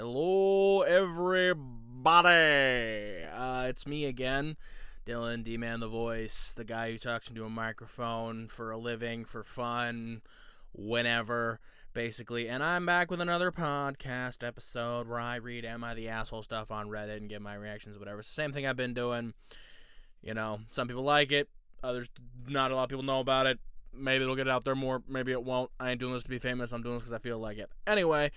Hello, everybody. It's me again, Dylan, D-Man the Voice, the guy who talks into a microphone for a living, for fun, whenever, basically. And I'm back with another podcast episode where I read Am I the Asshole stuff on Reddit and give my reactions, whatever. It's the same thing I've been doing. You know, some people like it, others, not a lot of people know about it. Maybe it'll get out there more, maybe it won't. I ain't doing this to be famous, I'm doing this because I feel like it. Anyway,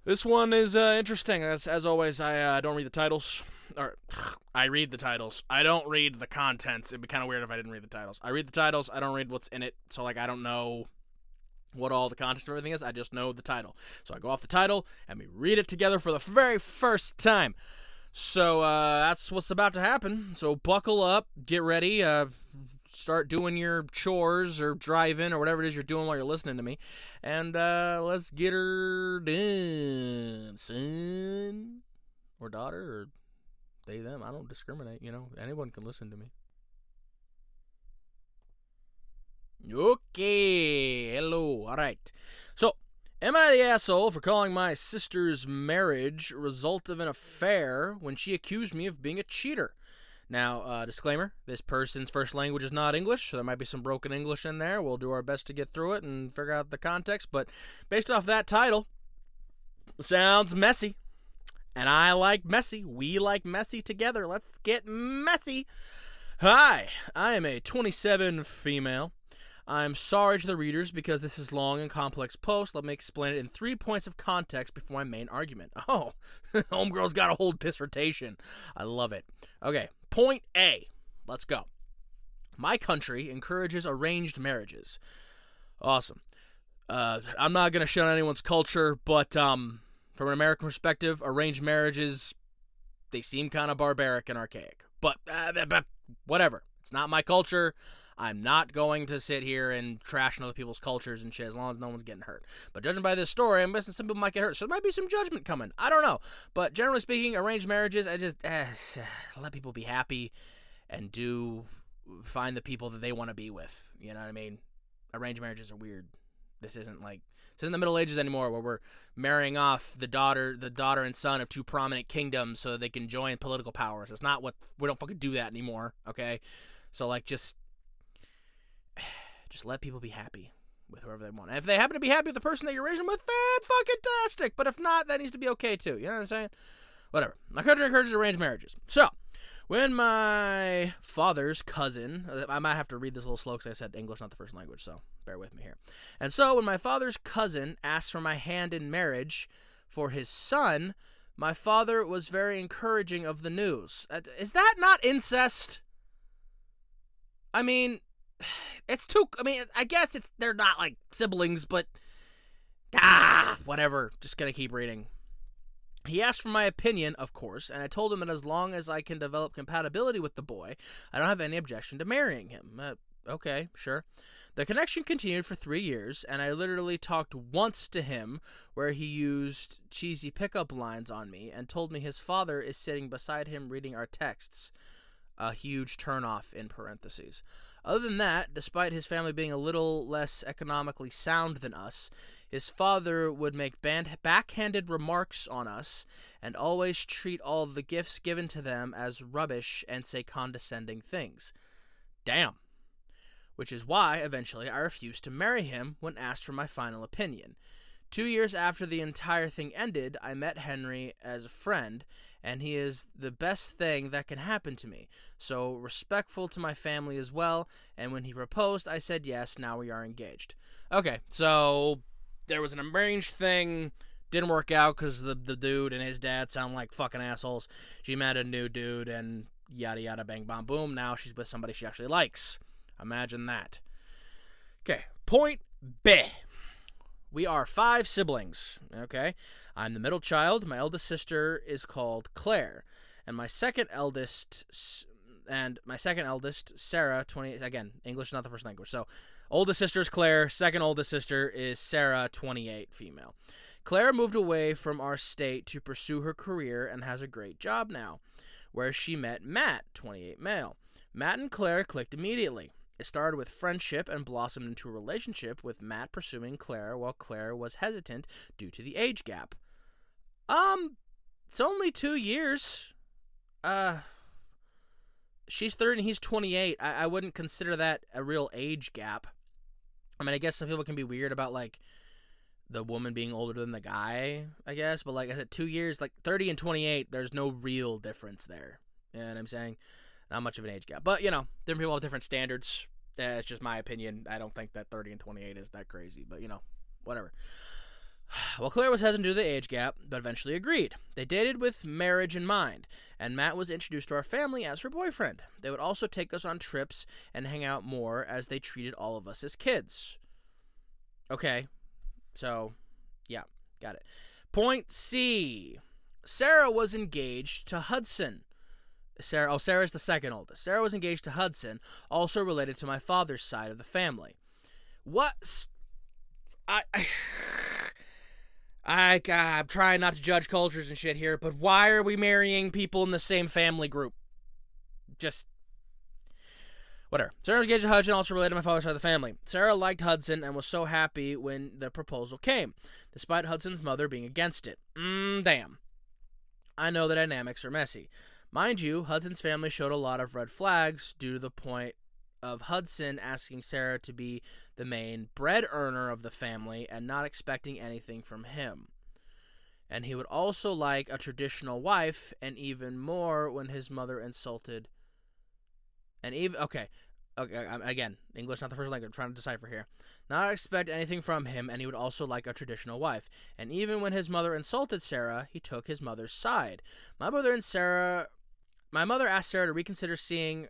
this one is interesting. As always, I don't read the titles. Or, I read the titles. I don't read the contents. It'd be kind of weird if I didn't read the titles. I read the titles. I don't read what's in it. So, I don't know what all the context of everything is. I just know the title. So, I go off the title, and we read it together for the very first time. So, that's what's about to happen. So, buckle up. Get ready. Start doing your chores or driving or whatever it is you're doing while you're listening to me. And let's get her done, son. Or daughter, or they, them. I don't discriminate, Anyone can listen to me. Okay. Hello. All right. So, am I the asshole for calling my sister's marriage a result of an affair when she accused me of being a cheater? Now, disclaimer, this person's first language is not English, so there might be some broken English in there. We'll do our best to get through it and figure out the context, but based off that title, sounds messy. And I like messy. We like messy together. Let's get messy. Hi, I am a 27 female. I'm sorry to the readers because this is long and complex post. Let me explain it in 3 points of context before my main argument. Oh, homegirl's got a whole dissertation. I love it. Okay, point A. Let's go. My country encourages arranged marriages. Awesome. I'm not going to shit on anyone's culture, but from an American perspective, arranged marriages, they seem kind of barbaric and archaic. But whatever. It's not my culture. I'm not going to sit here and trash on other people's cultures and shit as long as no one's getting hurt. But judging by this story, I'm guessing some people might get hurt. So there might be some judgment coming. I don't know. But generally speaking, arranged marriages, I just let people be happy and find the people that they want to be with. You know what I mean? Arranged marriages are weird. This isn't the Middle Ages anymore where we're marrying off the daughter and son of two prominent kingdoms so that they can join political powers. It's not we don't fucking do that anymore, okay? So just let people be happy with whoever they want. And if they happen to be happy with the person that you're raising with, fantastic. But if not, that needs to be okay too. You know what I'm saying? Whatever. My country encourages arranged marriages. So, when my father's cousin, I might have to read this a little slow because I said English, not the first language, so bear with me here. And so, when my father's cousin asked for my hand in marriage for his son, my father was very encouraging of the news. Is that not incest? I mean, I guess they're not like siblings, but whatever. Just gonna keep reading. He asked for my opinion, of course, and I told him that as long as I can develop compatibility with the boy, I don't have any objection to marrying him. Okay, sure. The connection continued for 3 years, and I literally talked once to him where he used cheesy pickup lines on me and told me his father is sitting beside him reading our texts. A huge turnoff in parentheses. Other than that, despite his family being a little less economically sound than us, his father would make backhanded remarks on us and always treat all the gifts given to them as rubbish and say condescending things. Damn. Which is why, eventually, I refused to marry him when asked for my final opinion. 2 years after the entire thing ended, I met Henry as a friend, and he is the best thing that can happen to me. So respectful to my family as well, and when he proposed, I said yes, now we are engaged. Okay, so there was an arranged thing, didn't work out because the dude and his dad sound like fucking assholes. She met a new dude, and yada yada bang bam boom, now she's with somebody she actually likes. Imagine that. Okay, point B. We are 5 siblings, okay? I'm the middle child. My eldest sister is called Claire. And my second eldest, Sarah, 20, again, English is not the first language. So, oldest sister is Claire. Second oldest sister is Sarah, 28, female. Claire moved away from our state to pursue her career and has a great job now, where she met Matt, 28, male. Matt and Claire clicked immediately. It started with friendship and blossomed into a relationship with Matt pursuing Claire while Claire was hesitant due to the age gap. It's only 2 years. She's 30 and he's 28. I wouldn't consider that a real age gap. I mean, I guess some people can be weird about, like, the woman being older than the guy, I guess. But, like I said, 2 years, like 30 and 28, there's no real difference there. You know what I'm saying? Not much of an age gap. But, different people have different standards. It's just my opinion. I don't think that 30 and 28 is that crazy. But, whatever. Well, Claire was hesitant due to the age gap, but eventually agreed. They dated with marriage in mind, and Matt was introduced to our family as her boyfriend. They would also take us on trips and hang out more, as they treated all of us as kids. Okay, so, yeah, got it. Point C. Sarah was engaged to Hudson. Sarah's the second oldest. Sarah was engaged to Hudson, also related to my father's side of the family. What? I'm trying not to judge cultures and shit here, but why are we marrying people in the same family group? Just whatever. Sarah was engaged to Hudson, also related to my father's side of the family. Sarah liked Hudson and was so happy when the proposal came, despite Hudson's mother being against it. Damn. I know the dynamics are messy. Mind you, Hudson's family showed a lot of red flags due to the point of Hudson asking Sarah to be the main bread earner of the family and not expecting anything from him. And he would also like a traditional wife, and even more when his mother insulted. And even okay, again, English not the first language. I'm trying to decipher here. Not expect anything from him, and he would also like a traditional wife. And even when his mother insulted Sarah, he took his mother's side. My mother asked Sarah to reconsider seeing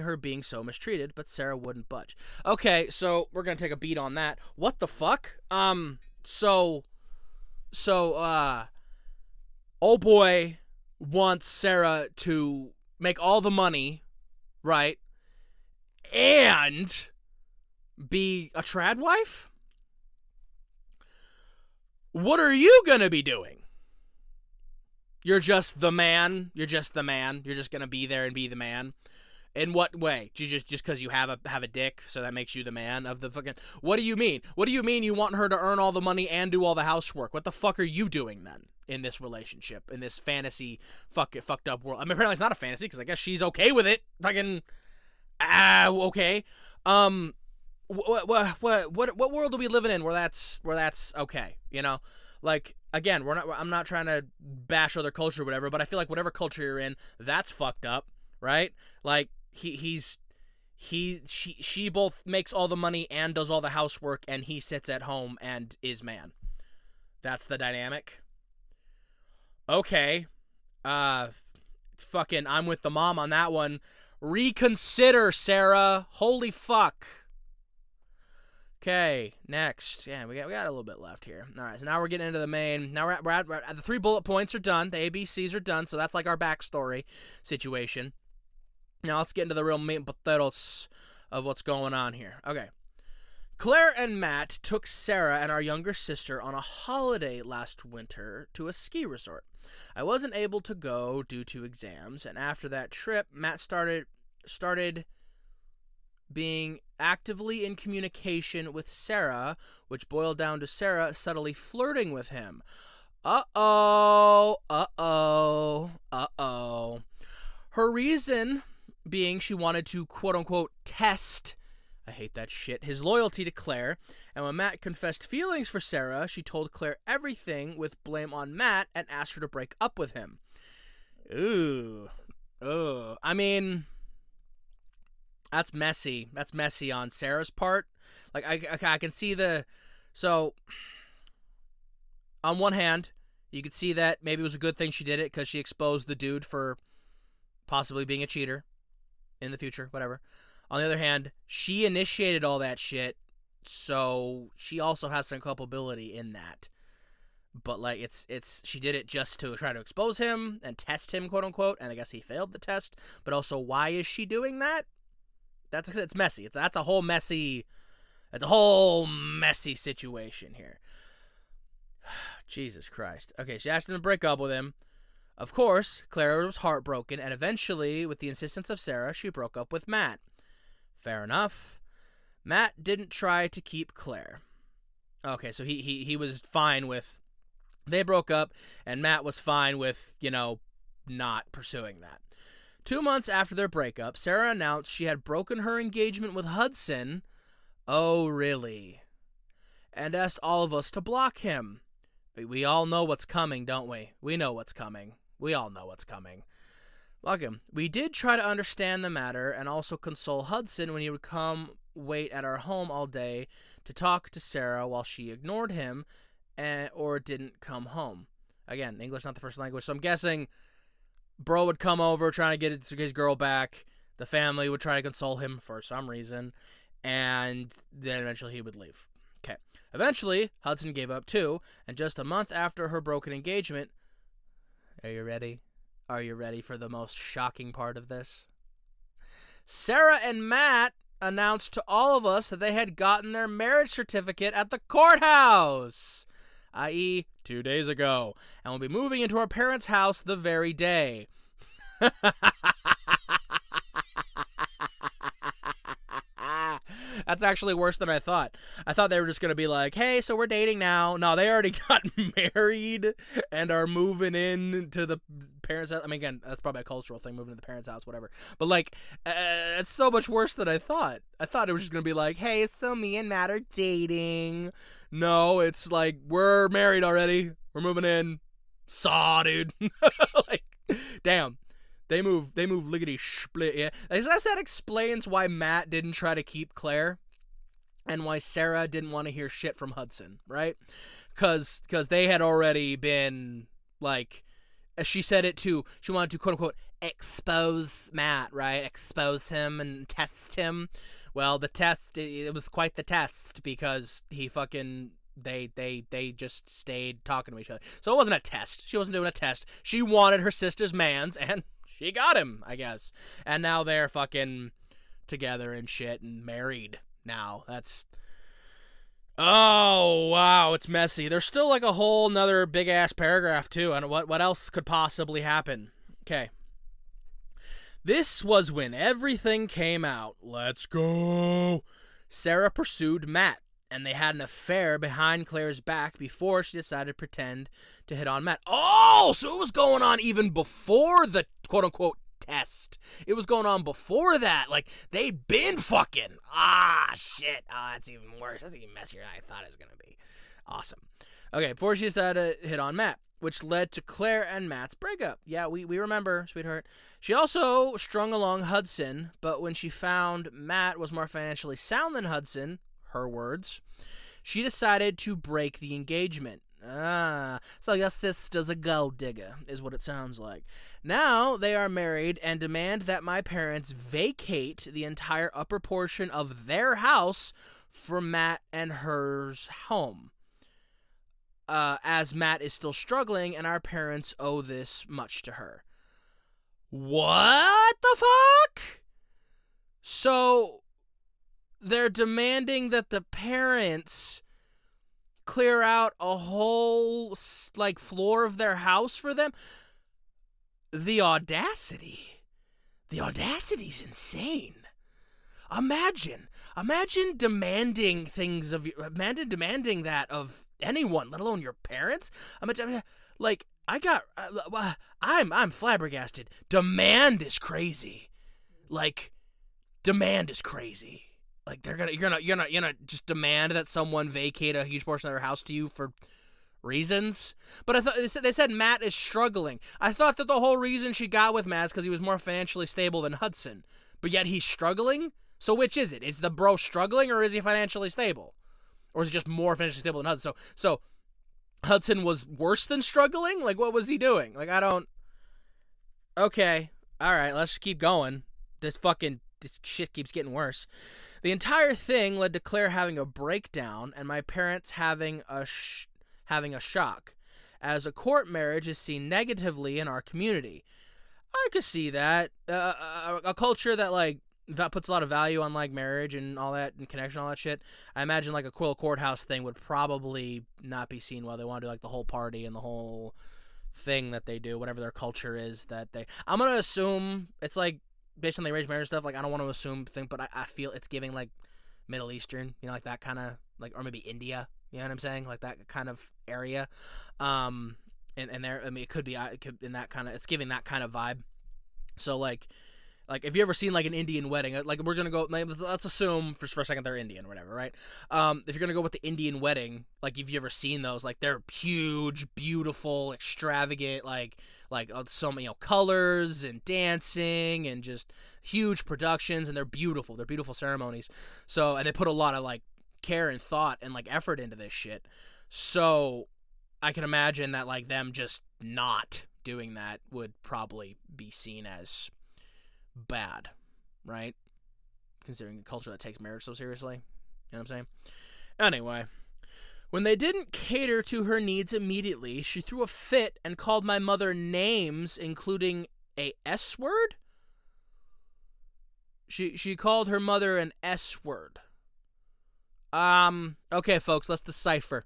her being so mistreated, but Sarah wouldn't budge. Okay, so we're gonna take a beat on that. What the fuck? Old boy wants Sarah to make all the money, right? And be a trad wife? What are you gonna be doing? You're just the man. You're just gonna be there and be the man. In what way? Just because you have a dick, so that makes you the man of the fucking. What do you mean? What do you mean you want her to earn all the money and do all the housework? What the fuck are you doing then in this relationship, in this fantasy fucked up world? I mean, apparently it's not a fantasy because I guess she's okay with it. Fucking okay. What world are we living in where that's okay? Like, again, I'm not trying to bash other culture or whatever, but I feel like whatever culture you're in, that's fucked up, right? Like, she both makes all the money and does all the housework, and he sits at home and is man. That's the dynamic. Okay. Fucking, I'm with the mom on that one. Reconsider, Sarah. Holy fuck. Okay, next. Yeah, we got a little bit left here. All right, so now we're getting into the main. Now we're at the 3 bullet points are done. The ABCs are done, so that's like our backstory situation. Now let's get into the real meat and potatoes of what's going on here. Okay. Claire and Matt took Sarah and our younger sister on a holiday last winter to a ski resort. I wasn't able to go due to exams, and after that trip, Matt started being actively in communication with Sarah, which boiled down to Sarah subtly flirting with him. Uh-oh. Her reason being she wanted to, quote-unquote, test, I hate that shit, his loyalty to Claire, and when Matt confessed feelings for Sarah, she told Claire everything with blame on Matt and asked her to break up with him. Ooh. I mean, that's messy. That's messy on Sarah's part. Like, I can see so, on one hand, you could see that maybe it was a good thing she did it because she exposed the dude for possibly being a cheater in the future, whatever. On the other hand, she initiated all that shit, so she also has some culpability in that. But, like, she did it just to try to expose him and test him, quote unquote, and I guess he failed the test. But also, why is she doing that? It's messy. That's a whole messy situation here. Jesus Christ. Okay, she asked him to break up with him. Of course, Clara was heartbroken, and eventually, with the insistence of Sarah, she broke up with Matt. Fair enough. Matt didn't try to keep Claire. Okay, so he was fine with, they broke up, and Matt was fine with, not pursuing that. 2 months after their breakup, Sarah announced she had broken her engagement with Hudson. Oh, really? And asked all of us to block him. We all know what's coming, don't we? We know what's coming. We all know what's coming. Block him. We did try to understand the matter and also console Hudson when he would come wait at our home all day to talk to Sarah while she ignored him or didn't come home. Again, English not the first language, so I'm guessing bro would come over trying to get his girl back. The family would try to console him for some reason, and then eventually he would leave. Okay. Eventually, Hudson gave up too, and just a month after her broken engagement, are you ready? Are you ready for the most shocking part of this? Sarah and Matt announced to all of us that they had gotten their marriage certificate at the courthouse, i.e., 2 days ago, and will be moving into our parents' house the very day. That's actually worse than I thought. I thought they were just going to be like, hey, so we're dating now. No, they already got married and are moving in to the parents' house. I mean, again, that's probably a cultural thing, moving to the parents' house, whatever. But, like, it's so much worse than I thought. I thought it was just going to be like, hey, so me and Matt are dating. No, it's like, we're married already. We're moving in. Saw, dude. Like, damn. They move lickety split. Yeah, I guess that explains why Matt didn't try to keep Claire, and why Sarah didn't want to hear shit from Hudson, right? Because they had already been, like, as she said it too, she wanted to quote unquote expose Matt, right? Expose him and test him. Well, the test, it was quite the test, because he fucking. They just stayed talking to each other. So it wasn't a test. She wasn't doing a test. She wanted her sister's mans, and she got him, I guess. And now they're fucking together and shit and married now. That's... Oh, wow, it's messy. There's still like a whole nother big-ass paragraph, too. And what else could possibly happen? Okay. This was when everything came out. Let's go. Sarah pursued Matt, and they had an affair behind Claire's back before she decided to pretend to hit on Matt. Oh, so it was going on even before the quote-unquote test. It was going on before that. Like, they'd been fucking. Ah, shit. Ah, that's even worse. That's even messier than I thought it was going to be. Awesome. Okay, before she decided to hit on Matt, which led to Claire and Matt's breakup. Yeah, we remember, sweetheart. She also strung along Hudson, but when she found Matt was more financially sound than Hudson, her words, she decided to break the engagement. So your sister's a gold digger, is what it sounds like. Now they are married and demand that my parents vacate the entire upper portion of their house for Matt and her's home. As Matt is still struggling and our parents owe this much to her. What the fuck? So they're demanding that the parents clear out a whole, like, floor of their house for them? The audacity. The audacity's insane. Imagine demanding things of you. Imagine demanding that of anyone, let alone your parents. I'm flabbergasted. Demand is crazy. Like, demand is crazy. Like, you're gonna just demand that someone vacate a huge portion of their house to you for reasons. But I thought they said Matt is struggling. I thought that the whole reason she got with Matt is because he was more financially stable than Hudson. But yet he's struggling. So which is it? Is the bro struggling, or is he financially stable, or is he just more financially stable than Hudson? So Hudson was worse than struggling. Like, what was he doing? Like, I don't. Okay, all right, let's keep going. This shit keeps getting worse. The entire thing led to Claire having a breakdown and my parents having a shock, as a court marriage is seen negatively in our community. I could see that. A culture that, like, that puts a lot of value on, like, marriage and all that and connection, all that shit. I imagine, like, a Quill courthouse thing would probably not be seen well. They want to do, like, the whole party and the whole thing that they do, whatever their culture is that they. I'm gonna assume it's like based on the arranged marriage stuff. Like, I don't want to assume thing, but I feel it's giving, like, Middle Eastern, like that kind of, like, or maybe India, You know what I'm saying? Like that kind of area. And there, I mean, it could in that kind of, it's giving that kind of vibe. So like if you ever seen like an Indian wedding, like we're gonna go, let's assume for a second they're Indian or whatever, right? If you're gonna go with the Indian wedding, like if you ever seen those, like they're huge, beautiful, extravagant, like so many colors and dancing and just huge productions, and they're beautiful ceremonies. So, and they put a lot of like care and thought and like effort into this shit. So I can imagine that like them just not doing that would probably be seen as bad, right? Considering a culture that takes marriage so seriously. You know what I'm saying? Anyway, when they didn't cater to her needs immediately, she threw a fit and called my mother names, including a S word? She called her mother an S word. Okay, folks, let's decipher.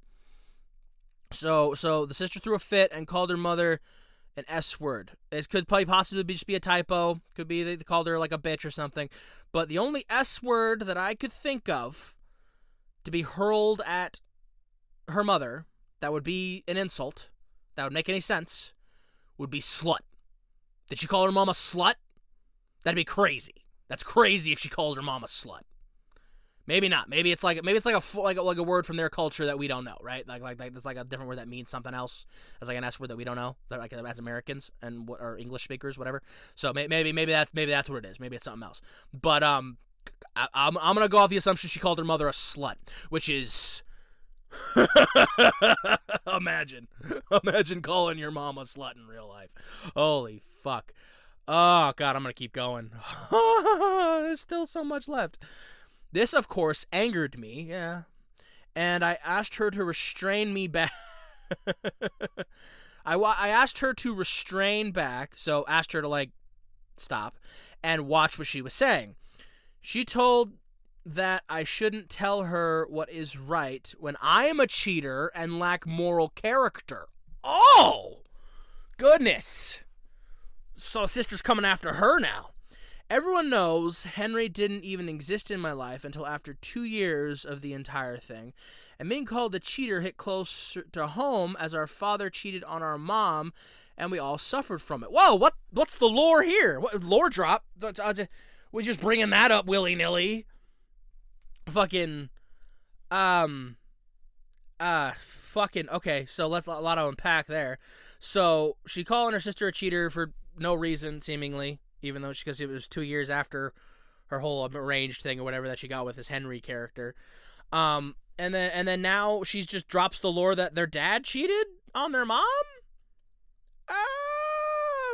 So the sister threw a fit and called her mother an S word. It could probably possibly just be a typo. Could be they called her like a bitch or something. But the only S word that I could think of to be hurled at her mother that would be an insult, that would make any sense, would be slut. Did she call her mom a slut? That'd be crazy. That's crazy if she called her mom a slut. Maybe not. Maybe it's like a word from their culture that we don't know, right? Like it's like a different word that means something else. It's like an S word that we don't know, like as Americans or English speakers, whatever. So maybe that's what it is. Maybe it's something else. But I'm gonna go off the assumption she called her mother a slut, which is imagine calling your mom a slut in real life. Holy fuck. Oh god, I'm gonna keep going. There's still so much left. This, of course, angered me, yeah, and I asked her to restrain me back. I asked her to restrain back, so asked her to, like, stop and watch what she was saying. She told that I shouldn't tell her what is right when I am a cheater and lack moral character. Oh, goodness. So sister's coming after her now. Everyone knows Henry didn't even exist in my life until after 2 years of the entire thing. And being called a cheater hit close to home as our father cheated on our mom and we all suffered from it. Whoa, what's the lore here? What lore drop? We're just bringing that up willy-nilly. Fucking, okay, so let's a lot to unpack there. So she calling her sister a cheater for no reason, seemingly. Even though because it was 2 years after her whole arranged thing or whatever that she got with this Henry character, and then now she's just drops the lore that their dad cheated on their mom.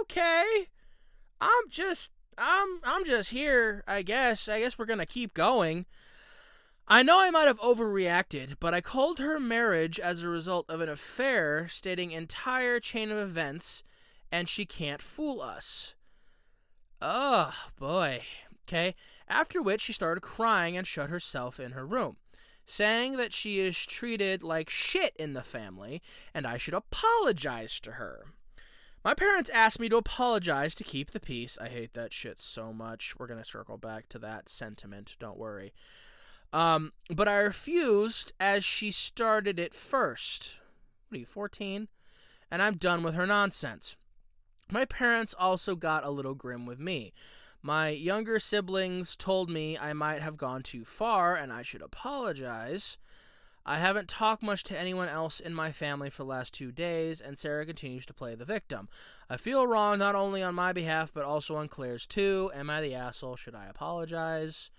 Okay, I'm just here. I guess we're gonna keep going. I know I might have overreacted, but I called her marriage as a result of an affair, stating entire chain of events, and she can't fool us. Oh, boy. Okay. After which she started crying and shut herself in her room, saying that she is treated like shit in the family and I should apologize to her. My parents asked me to apologize to keep the peace. I hate that shit so much. We're going to circle back to that sentiment. Don't worry. But I refused as she started it first. What are you, 14? And I'm done with her nonsense. My parents also got a little grim with me. My younger siblings told me I might have gone too far and I should apologize. I haven't talked much to anyone else in my family for the last 2 days, and Sarah continues to play the victim. I feel wrong not only on my behalf, but also on Claire's too. Am I the asshole? Should I apologize?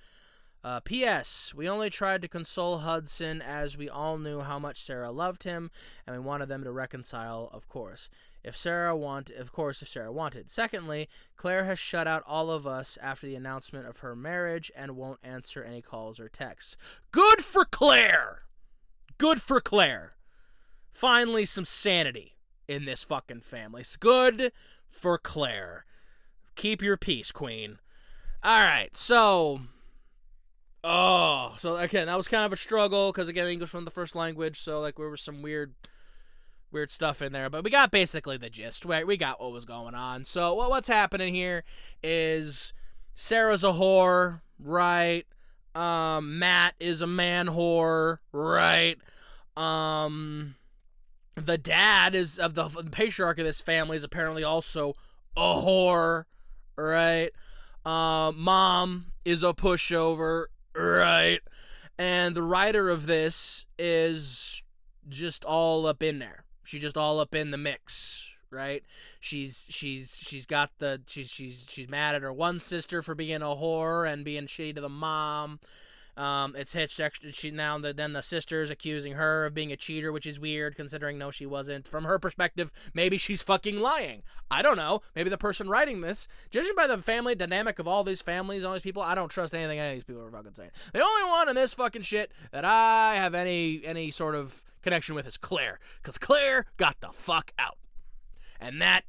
P.S. We only tried to console Hudson as we all knew how much Sarah loved him, and we wanted them to reconcile, of course. If Sarah wanted. Secondly, Claire has shut out all of us after the announcement of her marriage and won't answer any calls or texts. Good for Claire! Good for Claire. Finally, some sanity in this fucking family. It's good for Claire. Keep your peace, queen. Alright, so again, that was kind of a struggle, because again, English wasn't the first language, so like there was some weird stuff in there, but we got basically the gist. We got what was going on. So what's happening here is Sarah's a whore, right? Matt is a man whore, right? The dad is of the patriarch of this family is apparently also a whore, right? Mom is a pushover, right? And the writer of this is just all up in there. She's just all up in the mix, right? She's mad at her one sister for being a whore and being shitty to the mom. It's hitched extra. Then the sister's accusing her of being a cheater, which is weird considering no, she wasn't. From her perspective, maybe she's fucking lying. I don't know. Maybe the person writing this, judging by the family dynamic of all these families, all these people, I don't trust anything any of these people are fucking saying. The only one in this fucking shit that I have any sort of connection with is Claire, because Claire got the fuck out, and that's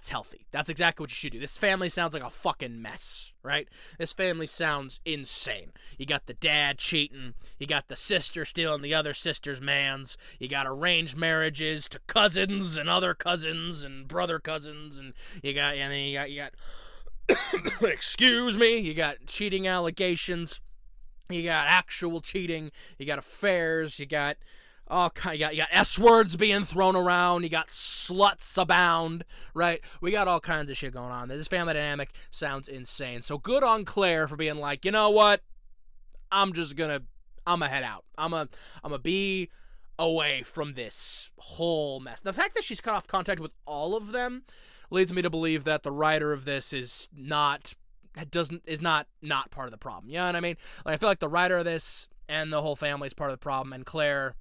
healthy. That's exactly what you should do. This family sounds like a fucking mess, right? This family sounds insane. You got the dad cheating. You got the sister stealing the other sister's mans. You got arranged marriages to cousins and other cousins and brother cousins, and you got excuse me, you got cheating allegations. You got actual cheating. You got affairs. You got you got S words being thrown around. You got sluts abound, right? We got all kinds of shit going on. This family dynamic sounds insane. So good on Claire for being like, you know what? I'm gonna head out. I'm gonna be away from this whole mess. The fact that she's cut off contact with all of them leads me to believe that the writer of this is not part of the problem. You know what I mean? Like, I feel like the writer of this and the whole family is part of the problem, and Claire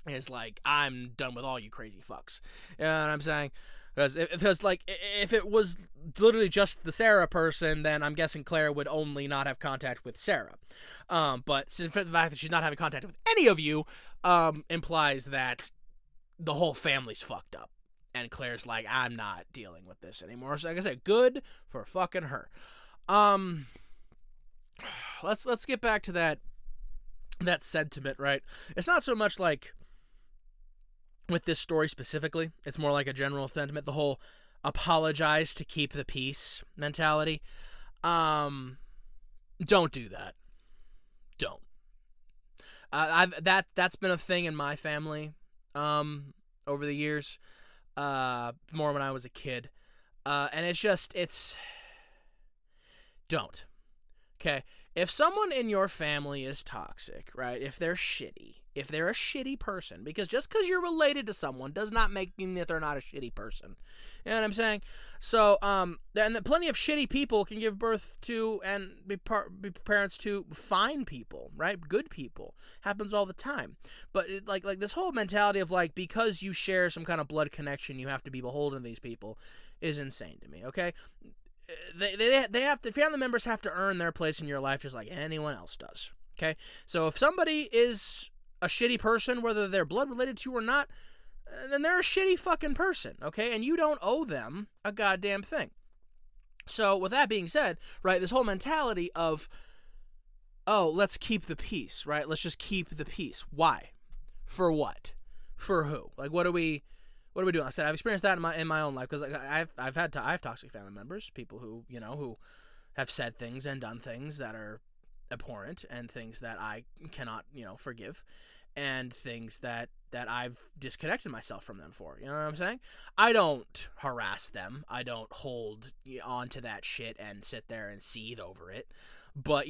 is like, I'm done with all you crazy fucks. You know what I'm saying? Because like, if it was literally just the Sarah person, then I'm guessing Claire would only not have contact with Sarah. But the fact that she's not having contact with any of you implies that the whole family's fucked up. And Claire's like, I'm not dealing with this anymore. So like I said, good for fucking her. Let's get back to that sentiment, right? It's not so much like with this story specifically. It's more like a general sentiment, the whole apologize to keep the peace mentality. Don't do that. Don't. That's been a thing in my family over the years. More when I was a kid. And it's don't. Okay? If someone in your family is toxic, right? If they're a shitty person, because just because you're related to someone does not mean that they're not a shitty person. You know what I'm saying? So, and plenty of shitty people can give birth to and be parents to fine people, right? Good people. Happens all the time. But like this whole mentality of like, because you share some kind of blood connection, you have to be beholden to these people is insane to me, okay? They have to, family members have to earn their place in your life just like anyone else does, okay? So if somebody is a shitty person, whether they're blood related to you or not, then they're a shitty fucking person, okay? And you don't owe them a goddamn thing. So with that being said, right, this whole mentality of, oh, let's keep the peace, right? Let's just keep the peace. Why? For what? For who? Like, what are we doing? I said I've experienced that in my own life, because like, I have toxic family members, people who have said things and done things that are abhorrent, and things that I cannot forgive, and things that I've disconnected myself from them for. You know what I'm saying? I don't harass them. I don't hold on to that shit and sit there and seethe over it. But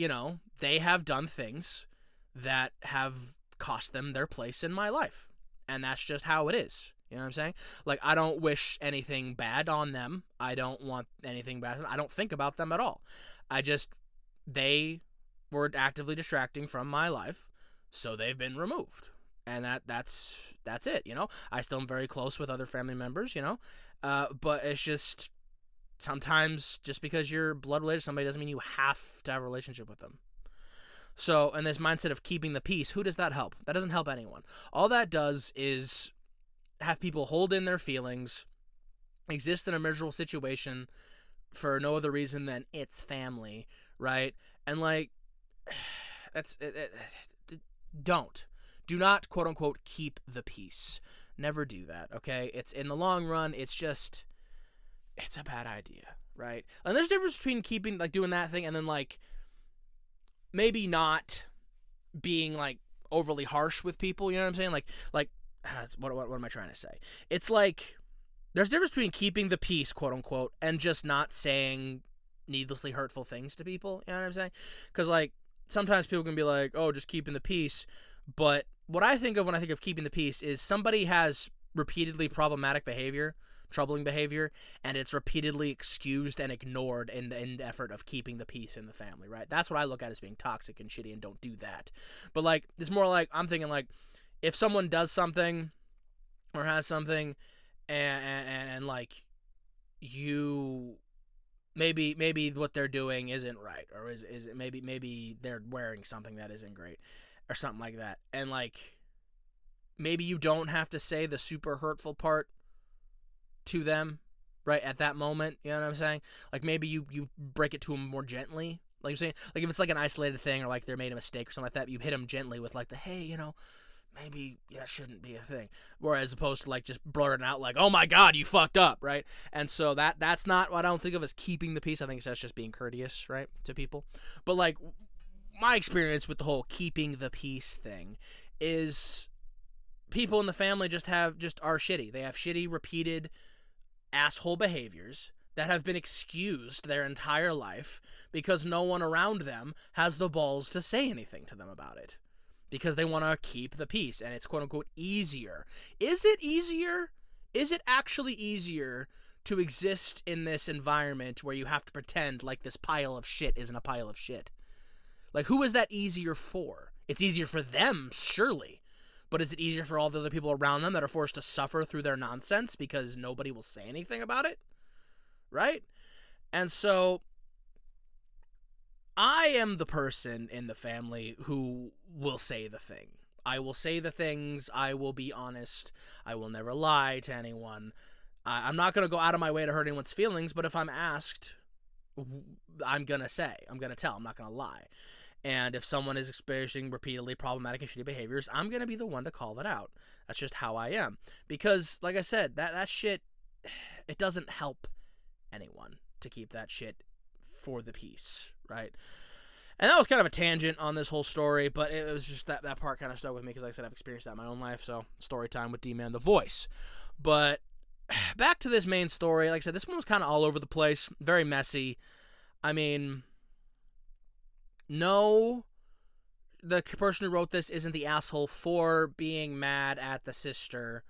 they have done things that have cost them their place in my life, and that's just how it is. You know what I'm saying? Like, I don't wish anything bad on them. I don't want anything bad. I don't think about them at all. They were actively distracting from my life, so they've been removed. And that's it, I still am very close with other family members, but it's just, sometimes just because you're blood related to somebody doesn't mean you have to have a relationship with them. So, and this mindset of keeping the peace, who does that help? That doesn't help anyone. All that does is have people hold in their feelings, exist in a miserable situation for no other reason than it's family, right? And like, do not, quote unquote, keep the peace. Never do that, okay? It's in the long run, it's a bad idea, right? And there's a difference between doing that thing and then like maybe not being like overly harsh with people. You know what I'm saying? Like what am I trying to say? It's like there's a difference between keeping the peace, quote unquote, and just not saying needlessly hurtful things to people. You know what I'm saying? Because like sometimes people can be like, oh, just keeping the peace. But what I think of when I think of keeping the peace is somebody has repeatedly problematic behavior, troubling behavior, and it's repeatedly excused and ignored in the effort of keeping the peace in the family, right? That's what I look at as being toxic and shitty, and don't do that. But like, it's more like, I'm thinking like, if someone does something or has something and like you maybe what they're doing isn't right, or is maybe they're wearing something that isn't great or something like that, and like maybe you don't have to say the super hurtful part to them right at that moment. You know what I'm saying? Like maybe you break it to them more gently, like you're saying, like if it's like an isolated thing or like they made a mistake or something like that, you hit them gently with like the, hey, you know, maybe that shouldn't be a thing, whereas opposed to like just blurting out like, oh my god, you fucked up, right? And so that's not what I don't think of as keeping the peace. I think that's just being courteous, right, to people. But like my experience with the whole keeping the peace thing is people in the family just are shitty. They have shitty, repeated asshole behaviors that have been excused their entire life because no one around them has the balls to say anything to them about it, because they want to keep the peace, and it's quote-unquote easier. Is it easier? Is it actually easier to exist in this environment where you have to pretend like this pile of shit isn't a pile of shit? Like, who is that easier for? It's easier for them, surely. But is it easier for all the other people around them that are forced to suffer through their nonsense because nobody will say anything about it? Right? And so I am the person in the family who will say the thing. I will say the things. I will be honest. I will never lie to anyone. I'm not going to go out of my way to hurt anyone's feelings, but if I'm asked, I'm going to say. I'm going to tell. I'm not going to lie. And if someone is experiencing repeatedly problematic and shitty behaviors, I'm going to be the one to call that out. That's just how I am. Because, like I said, that shit, it doesn't help anyone to keep that shit for the peace, right? And that was kind of a tangent on this whole story, but it was just that part kind of stuck with me because, like I said, I've experienced that in my own life, so story time with D-Man the Voice. But back to this main story, like I said, this one was kind of all over the place, very messy. I mean, no, the person who wrote this isn't the asshole for being mad at the sister,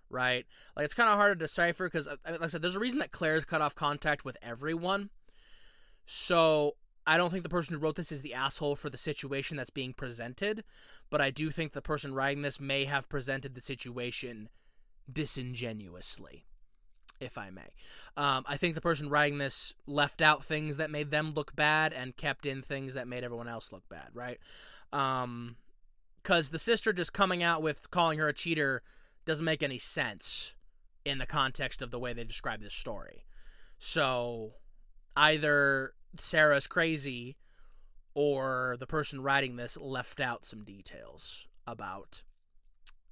right? Like, it's kind of hard to decipher because, like I said, there's a reason that Claire's cut off contact with everyone. So I don't think the person who wrote this is the asshole for the situation that's being presented, but I do think the person writing this may have presented the situation disingenuously, if I may. I think the person writing this left out things that made them look bad and kept in things that made everyone else look bad, right? Because the sister just coming out with calling her a cheater doesn't make any sense in the context of the way they describe this story. So either Sarah's crazy or the person writing this left out some details about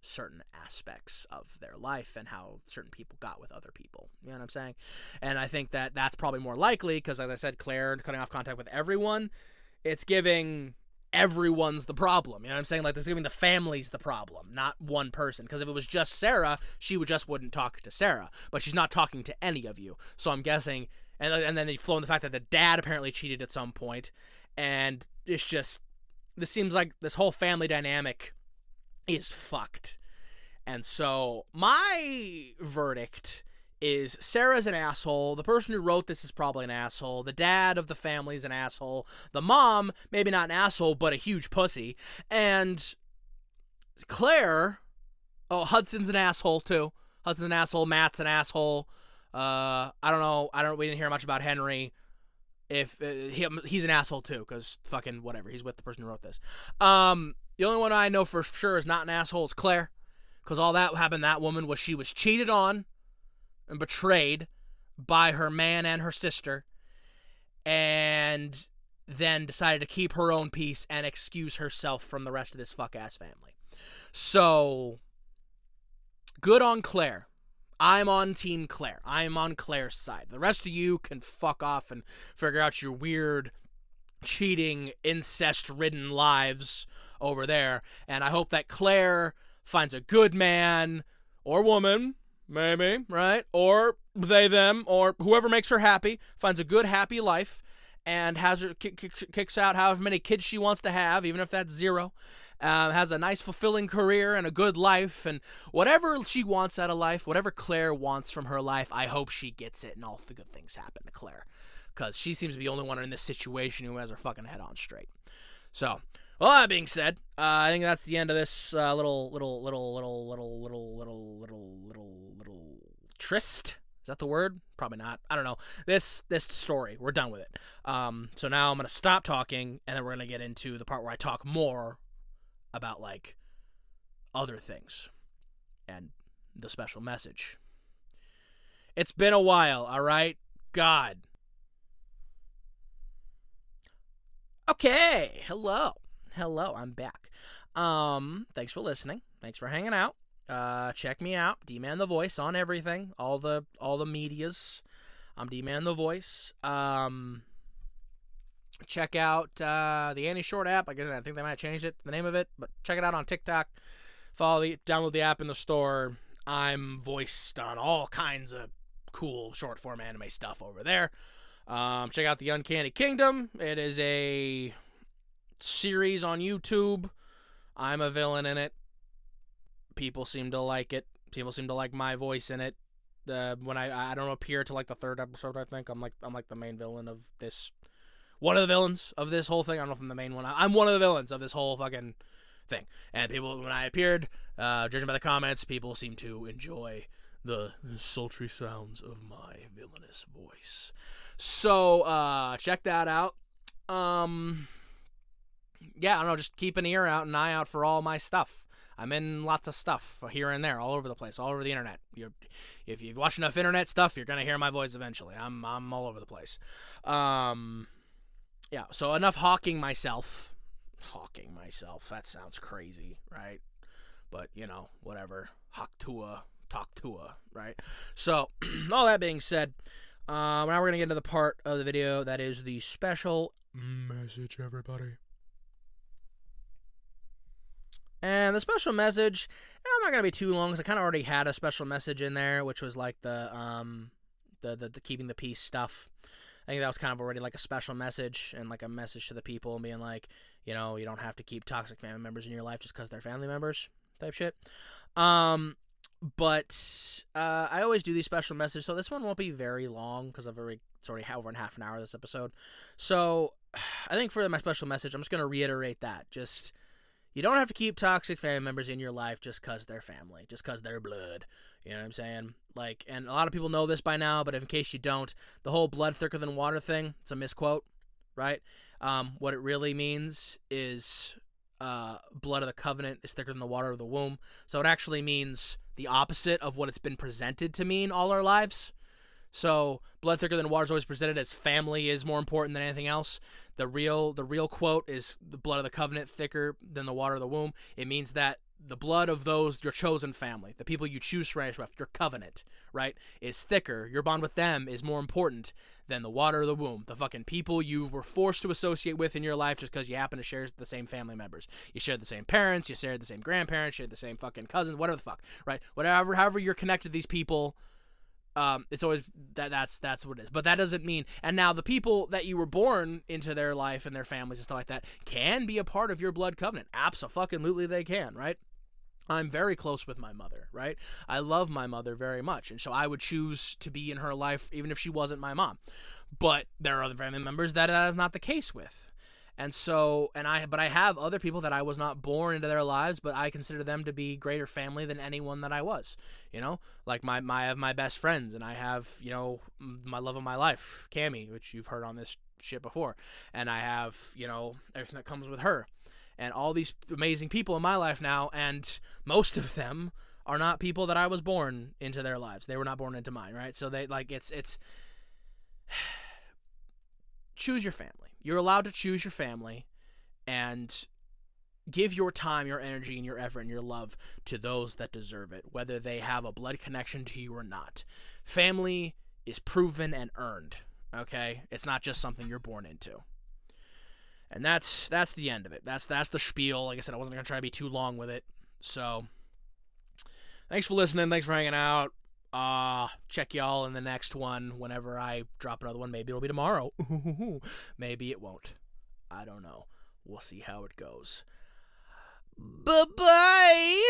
certain aspects of their life and how certain people got with other people. You know what I'm saying? And I think that that's probably more likely because, as I said, Claire cutting off contact with everyone, it's giving everyone's the problem. You know what I'm saying? Like, it's giving the families the problem, not one person. Because if it was just Sarah, she wouldn't talk to Sarah. But she's not talking to any of you. So I'm guessing, and then they flow in the fact that the dad apparently cheated at some point, and it's just, this seems like this whole family dynamic is fucked. And so my verdict is Sarah's an asshole. The person who wrote this is probably an asshole. The dad of the family is an asshole. The mom, maybe not an asshole, but a huge pussy. And Claire, Hudson's an asshole too. Hudson's an asshole. Matt's an asshole. I don't know. We didn't hear much about Henry. If he's an asshole too, because fucking whatever. He's with the person who wrote this. The only one I know for sure is not an asshole is Claire, because all that happened to that woman she was cheated on and betrayed by her man and her sister, and then decided to keep her own peace and excuse herself from the rest of this fuck-ass family. So, good on Claire. I'm on Team Claire. I'm on Claire's side. The rest of you can fuck off and figure out your weird cheating, incest-ridden lives over there. And I hope that Claire finds a good man or woman, maybe, right? Or they, them, or whoever makes her happy, finds a good, happy life, and has her kicks out however many kids she wants to have, even if that's 0. Has a nice, fulfilling career and a good life, and whatever she wants out of life, whatever Claire wants from her life, I hope she gets it, and all the good things happen to Claire, because she seems to be the only one in this situation who has her fucking head on straight. So, well, that being said, I think that's the end of this little tryst. Is that the word? Probably not. I don't know. This story. We're done with it. So now I'm going to stop talking, and then we're going to get into the part where I talk more about, like, other things and the special message. It's been a while, all right? God. Okay. Hello, I'm back. Thanks for listening. Thanks for hanging out. Check me out, D-Man the Voice, on everything, all the medias. I'm D-Man the Voice. Check out the Annie Short app. I think they might have changed it, the name of it, but check it out on TikTok. Download the app in the store. I'm voiced on all kinds of cool short form anime stuff over there. Check out the Uncanny Kingdom. It is a series on YouTube. I'm a villain in it. People seem to like it. People seem to like my voice in it. When I don't appear to like the 3rd episode, I think I'm like the main villain of this. One of the villains of this whole thing. I don't know if I'm the main one. I'm one of the villains of this whole fucking thing. And people, when I appeared, judging by the comments, people seem to enjoy the sultry sounds of my villainous voice. So check that out. Yeah, I don't know. Just keep an eye out for all my stuff. I'm in lots of stuff here and there, all over the place, all over the internet. If you watch enough internet stuff, you're gonna hear my voice eventually. I'm all over the place. Yeah. So enough hawking myself. Hawking myself. That sounds crazy, right? But whatever. Talk to right? So all that being said, now we're gonna get into the part of the video that is the special message, everybody. And the special message, I'm not gonna be too long because I kind of already had a special message in there, which was like the keeping the peace stuff. I think that was kind of already like a special message and like a message to the people and being like, you don't have to keep toxic family members in your life just because they're family members type shit. But I always do these special messages, so this one won't be very long because it's already over in half an hour this episode. So I think for my special message, I'm just going to reiterate that. Just, you don't have to keep toxic family members in your life just because they're family, just because they're blood. You know what I'm saying? Like, and a lot of people know this by now, but in case you don't, the whole blood thicker than water thing, it's a misquote, right? What it really means is blood of the covenant is thicker than the water of the womb. So it actually means the opposite of what it's been presented to mean all our lives. So blood thicker than water is always presented as family is more important than anything else. The real quote is the blood of the covenant thicker than the water of the womb. It means that the blood of those, your chosen family, the people you choose to raise with, your covenant, right, is thicker. Your bond with them is more important than the water of the womb. The fucking people you were forced to associate with in your life just because you happen to share the same family members. You shared the same parents, you shared the same grandparents, you shared the same fucking cousins, whatever the fuck, right? However you're connected to these people, it's always that's what it is. But that doesn't mean, and now the people that you were born into their life and their families and stuff like that can be a part of your blood covenant. Abso-fucking-lutely they can, right? I'm very close with my mother, right? I love my mother very much, and so I would choose to be in her life even if she wasn't my mom. But there are other family members that is not the case with. And so, but I have other people that I was not born into their lives, but I consider them to be greater family than anyone that I was. Like I have my best friends, and I have, my love of my life, Cammie, which you've heard on this shit before, and I have, everything that comes with her. And all these amazing people in my life now, and most of them are not people that I was born into their lives. They were not born into mine, right? So they it's choose your family. You're allowed to choose your family and give your time, your energy, and your effort and your love to those that deserve it, whether they have a blood connection to you or not. Family is proven and earned, okay? It's not just something you're born into. And that's the end of it. That's the spiel. Like I said, I wasn't going to try to be too long with it. So, thanks for listening. Thanks for hanging out. Check y'all in the next one whenever I drop another one. Maybe it'll be tomorrow. Maybe it won't. I don't know. We'll see how it goes. Bye-bye.